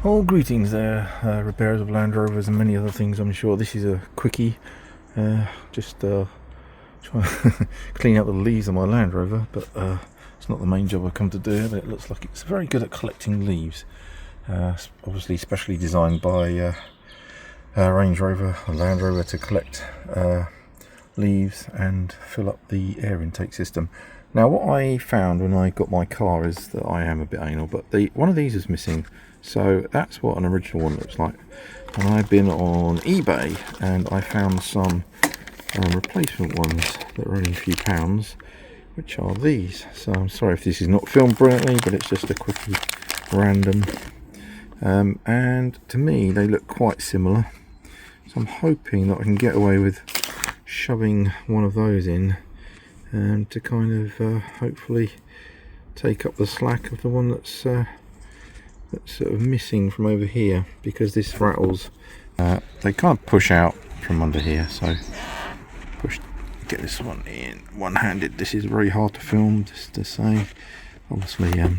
Oh, greetings there, repairers of Land Rovers and many other things, I'm sure. This is a quickie, just trying to clean out the leaves of my Land Rover, but it's not the main job I've come to do, but it looks like it's very good at collecting leaves. Obviously specially designed by Range Rover or Land Rover to collect leaves and fill up the air intake system. Now what I found when I got my car is that I am a bit anal, but one of these is missing. So that's what an original one looks like. And I've been on eBay and I found some replacement ones that are only a few pounds, which are these. So I'm sorry if this is not filmed brilliantly, but it's just a quickie random. And to me they look quite similar. So I'm hoping that I can get away with shoving one of those in to kind of hopefully take up the slack of the one that's sort of missing from over here, because this rattles. They can't push out from under here, so get this one in one-handed. This is very hard to film, just to say. Obviously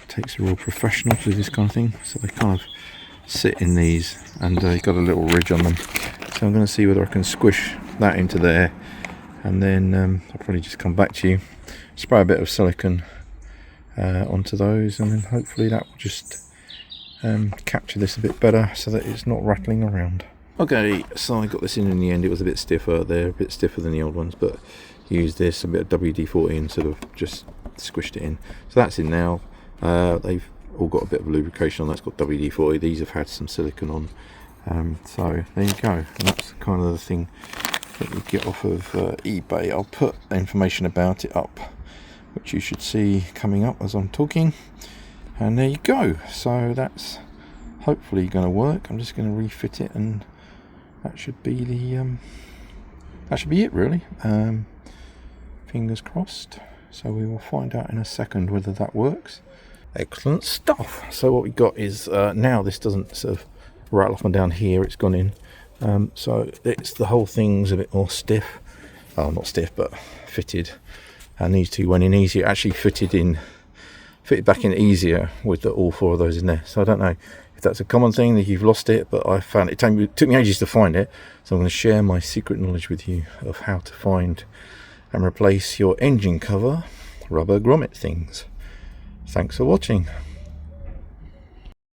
takes a real professional to do this kind of thing, so they kind of sit in these and they've got a little ridge on them. So I'm going to see whether I can squish that into there, and then I'll probably just come back to you, spray a bit of silicone onto those, and then hopefully that will just capture this a bit better so that it's not rattling around. Okay, so I got this in the end. It was a bit stiffer. They're a bit stiffer than the old ones, but used this, a bit of WD-40, and sort of just squished it in. So that's in now. They've all got a bit of lubrication on. That's got WD-40. These have had some silicone on. So there you go. And that's kind of the thing that you get off of eBay. I'll put information about it up, which you should see coming up as I'm talking. And there you go. So that's hopefully going to work. I'm just going to refit it, and that should be it really. Fingers crossed. So we will find out in a second whether that works. Excellent stuff. So what we got is now this doesn't sort of rattle off and down here. It's gone in. So it's the whole thing's a bit more stiff. Oh, not stiff, but fitted. And these two went in easier. Actually fitted back in easier with all four of those in there. So I don't know if that's a common thing, that you've lost it, but I found it took me ages to find it. So I'm going to share my secret knowledge with you of how to find and replace your engine cover rubber grommet things. Thanks for watching.